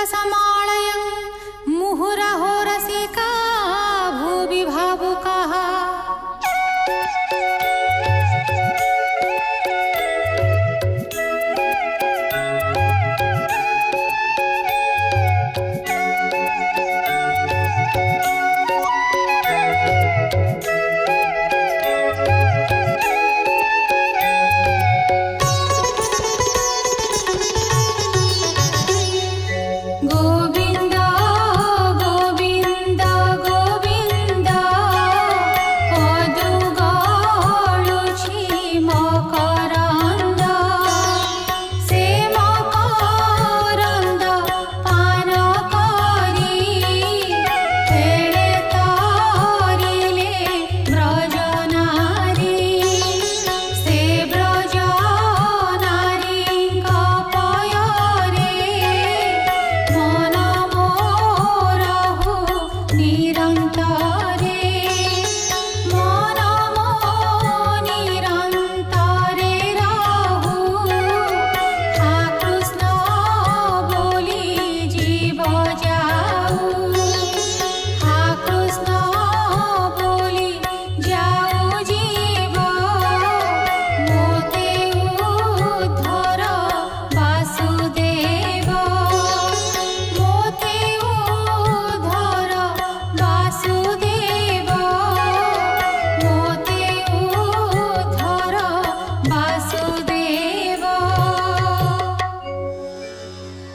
समालयन् मुहुरहो रसिका भुवि भावुकाः।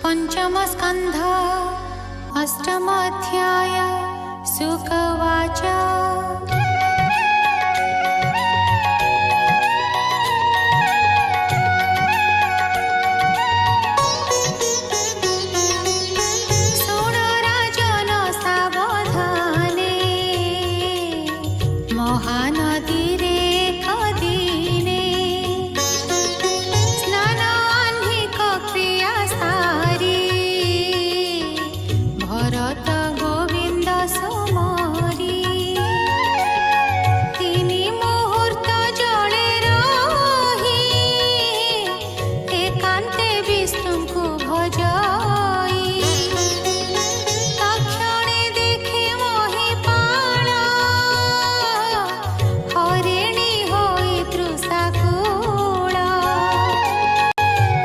पंचमस्कन्ध अष्टमोऽध्याय शुक उवाच। शृणु राजन सावधाने महानदीरे कदिने स्नानाह्निक क्रिया सारी भरत गोविंद समरी तिनि मुहूर्त जले रही एकान्ते विष्णुଙ୍କୁ भजाई तक्षणे देखे महिपाल हरिणी होई तृषाकुल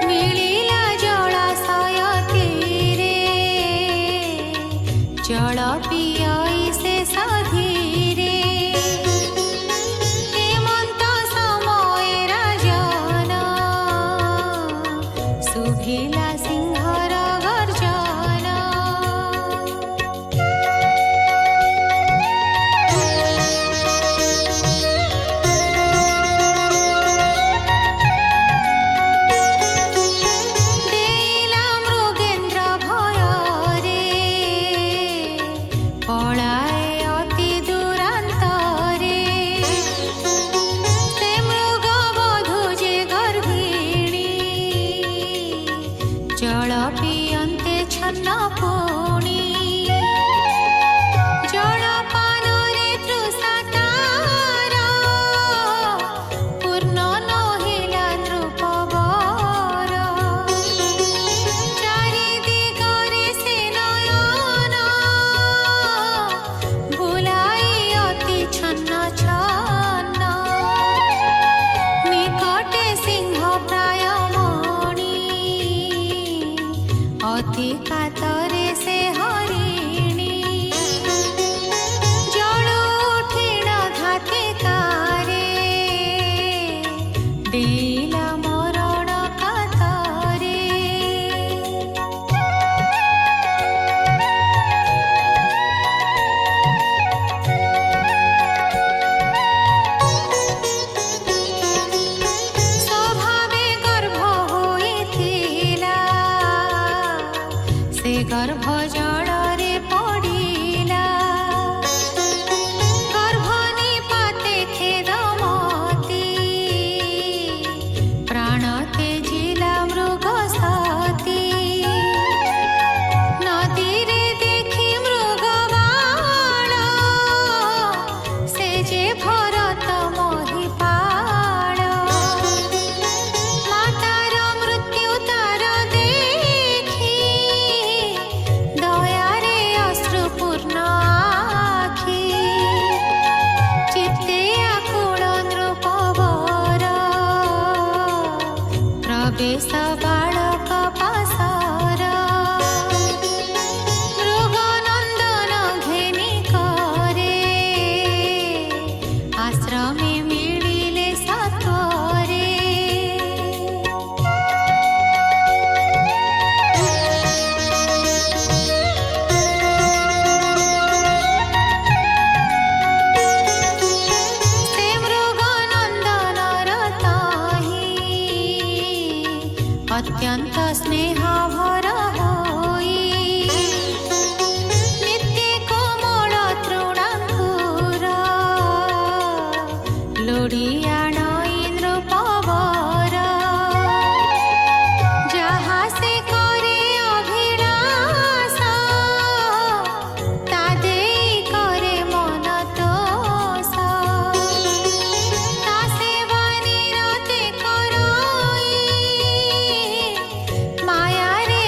मिलिला जलाशय तीरे जल पियाई से साधीरे हेमंत समय राजन शुभिला सिंहर गर्जन। देला मृगेन्द्र भୟରେ पलाए अति दूरान्तरे से मृग बधू जे गर्भिणी जल पियन्ते छन्न पुणी जलपाନରେ तृषा तार पूर्ण नहिला नृपवर चारि दिगरे से नयन बुलाई अति छन्न छन्न निकटे सिंह प्राय मणि अति कातरे से हरिणी जल उठिण घाते कारे देला मरण कातरे। स्वभावे गर्भ होइथिला से गर्भ जଳରେ पडिला गर्भ निपाते खेदमती प्राण तेजिला मृग सती नदीरे देखि मृगबाळ से जे भरत महिपाळ मातार मृत्यु तार देखि ବେଶ ବାଳକ ପାଶର ମୃଗ ନନ୍ଦନ ଘେନି କରେ ଆଶ୍ରମେ ମିଳିଲେ ସତ୍ୱରେ ସେ ମୃଗ ନନ୍ଦନର ତାହି ଅତ୍ୟନ୍ତ ସ୍ନେହ ଭର ହୋଇ ନିତ୍ୟ କୋମଳ ତୃଣାଙ୍କୁର ଲୋଡ଼ି ଆଣଇ ନୃପବର ଯାହା ସେ କରେ ଅଭିଳାଷ ତା ଦେଇ କରେ ମନ ତୋଷ ତା ସେବା ନିରତେ କରଇ ମାୟାରେ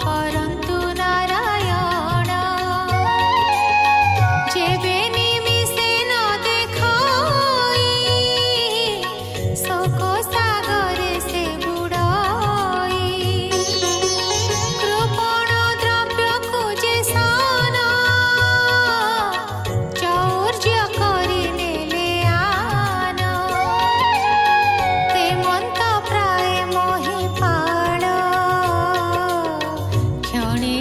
କରନ୍ତୁ ନାରାୟଣ। ଯେବେ ନିମିଷେ ନ ଦେଖାଇ ଶୋକ ସାଗରେ ସେ ବୁଡ଼ାଇ କୃପଣ ଦ୍ରବ୍ୟକୁ ଯେ ସାନ ଚୌର୍ଯ୍ୟ କରି ନେଲେ ଆନ ତେମନ୍ତ ପ୍ରାୟ ମୋହି ପାଳ କ୍ଷଣେ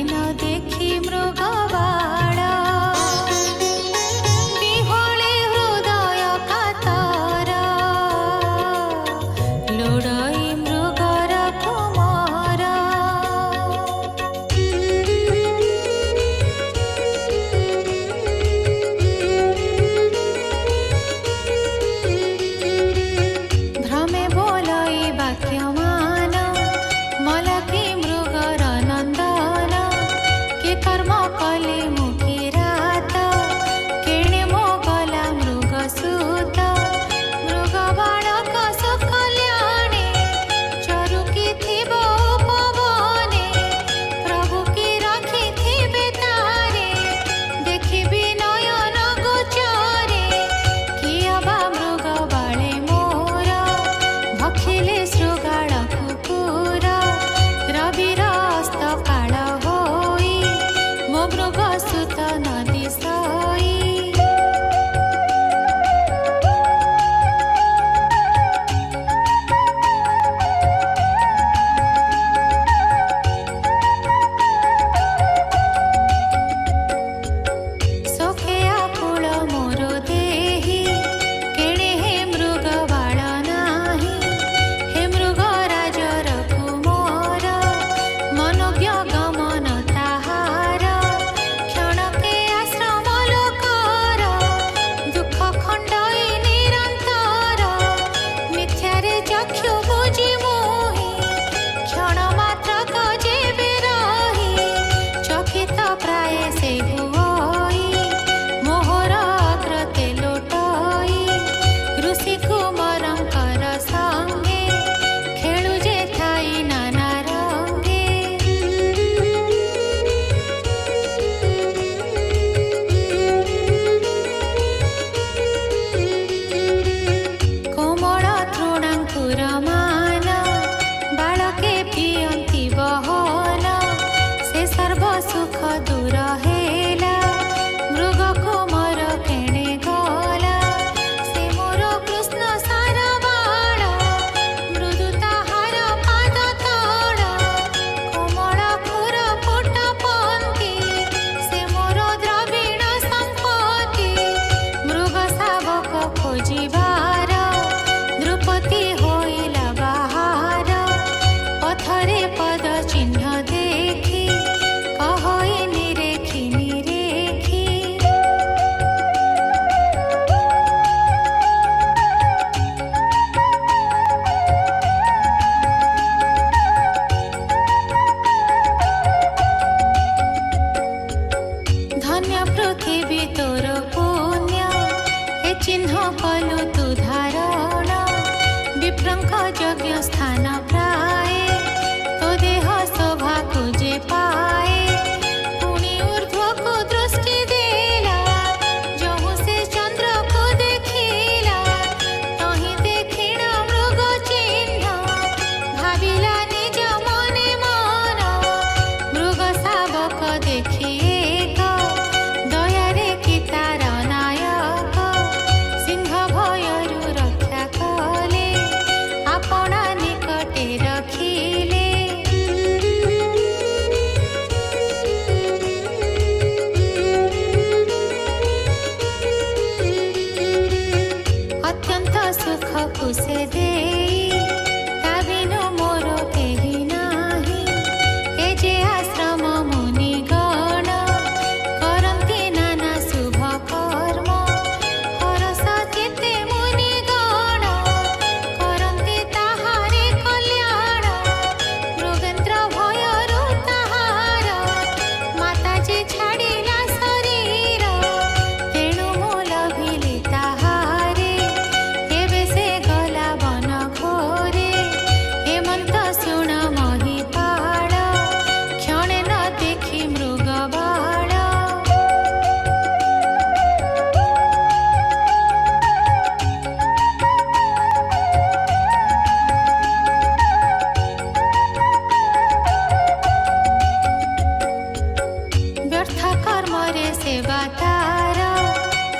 सेवा तार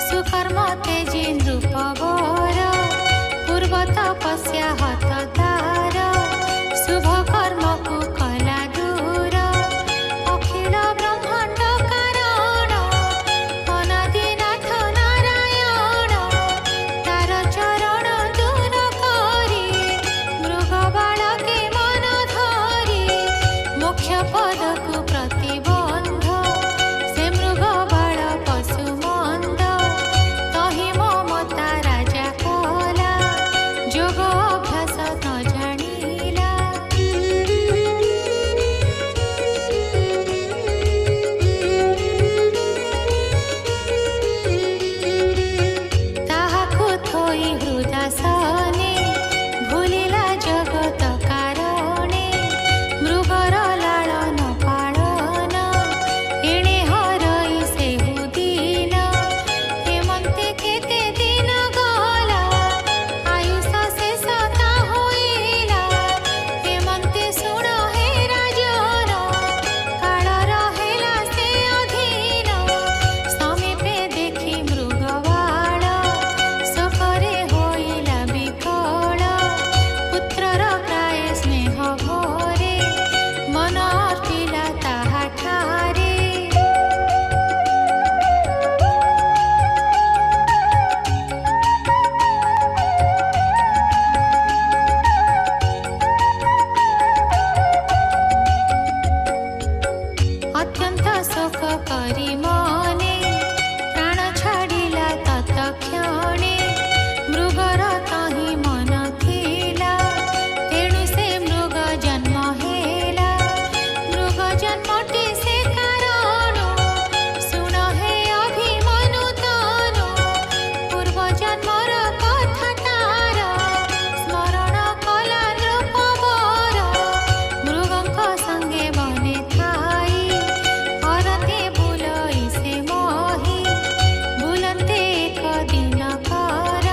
सुकर्म तेजी नृपवर पूर्व तपस्या हत तार शुभ कर्म को कला दूर अखिल ब्रह्मांड कारण अनादिनाथ नारायण तार चरण दूर करी मृग बालके मन धरी मोक्ष पद को प्रतिबंध से मृग बाल पशु मंद तहि ममता राजा कला जोग अभ्यास न जानिला ताहाकु थोई हृदासने भूलिला जगत कारणे मृगर लालन पालन एणे हरई सेहु दिन हेमन्ते केते दिन गला आयुष शेष ता होइला हेमन्ते सुण हे राजन काल रहेला से अधीन समीपे देखि मृगबाल शोकरे होइला विकल पुत्रर प्राय स्नेह भरे मन अर्पिला ताहा ठारे अत्यंत शोक करी मने प्राण छाड़िला तत्क्षणे मृगर तहि मन थिला तेणु से मृग जन्म हेला मृग जन्मटी से कारण सुन हे अभिमनु तनु पूर्व जन्मर कथा तार स्मरण कला नृपवर मृगंक संगे बने थाई हरते बुलई से मोहि बुलन्ते एक दिन कर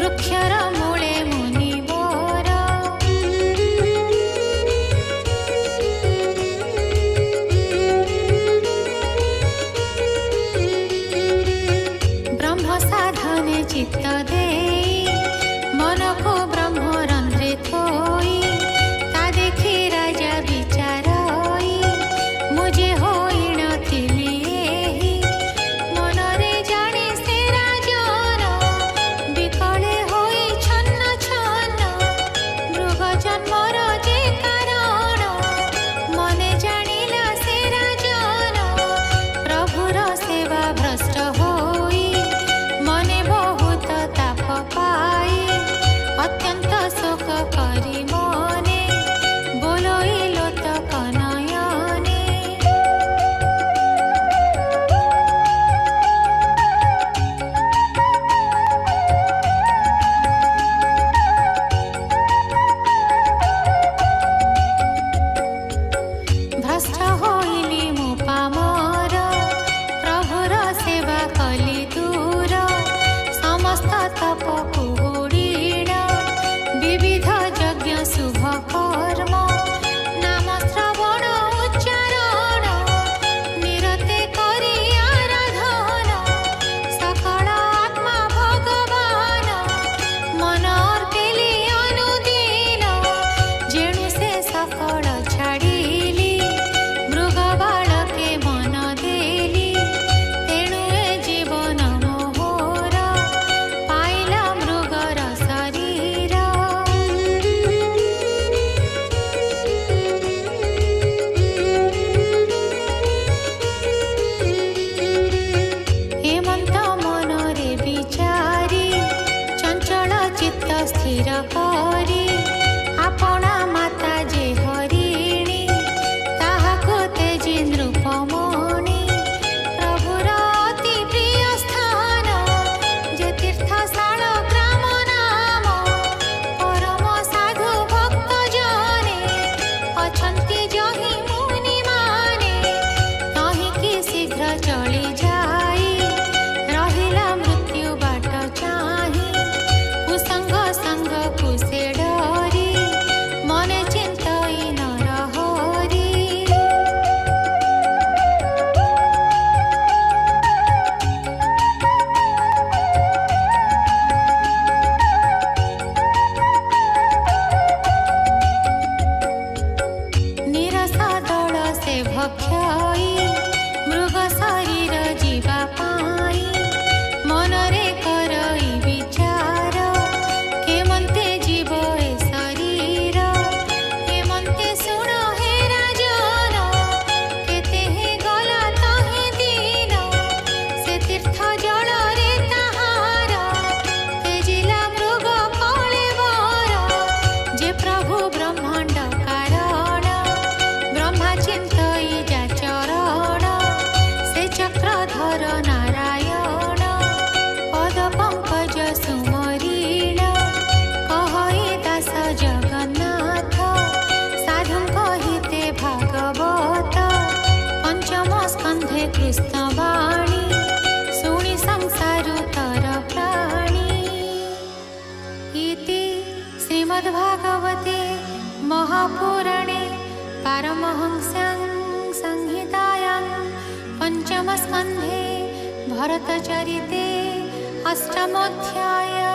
वृक्षर मूले मुनिवर ब्रह्म साधने चित्त देई मन को ब्रह्म रंध्रे थोई ता देखि राजा विचारई मुझे होई नथिली एही मनरे जाने से राजन विकले होई छन्न छन्न मृग जन्मर जे कारण मने जानिला से राजन प्रभुर सेवा भ्रष्ट होई मने बहुत ताप पाई अत्यंत शोक करी मने बोलइलो त कनयने भ्रष्ट होइली मु पामर प्रभुर सेवा कली दूर समस्त तप कुहुड़ीण विविध यज्ञ शुभ कर्म नाम श्रवण उच्चारण निरते करी आराधन सकल आत्मा भगवान मन अर्पिली अनुदीन जेणु से सकल छाड़िली मृग ଭକ୍ଷଇ ମୃଗ ଶରୀର ଯିବା ପାଇଁ ମନରେ କରଇ ବିଚାର କେମନ୍ତେ ଯିବ ଏ ଶରୀର କେମନ୍ତେ ଶୁଣ ହେ ରାଜନ କେତେ ହେ ଗଲା ତହିଁ ଦିନ ସେ ତୀର୍ଥ ଜଳରେ ତାହାର ତେଜିଲା ମୃଗ କଳେବର ଯେ ପ୍ରଭୁ ବ୍ରହ୍ମାଣ୍ଡ କାରଣ ବ୍ରହ୍ମା ଚିନ୍ତଇ ଯା ଚରଣ ସେ ଚକ୍ରଧର ନାରାୟଣ ପଦ ପଙ୍କଜ ସୁମରିଣ କହଇ ଦାସ ଜଗନ୍ନାଥ ସାଧୁଙ୍କ ହିତେ ଭାଗବତ ପଞ୍ଚମ ସ୍କନ୍ଧେ କୃଷ୍ଣ ବାଣୀ ଶୁଣି ସଂସାରୁ ତର ପ୍ରାଣୀ इति श्रीमद्भागवते महापुराणे पारमहंस्यां संहितायां पञ्चमस्कन्धे भरतचरिते अष्टमोऽध्यायः।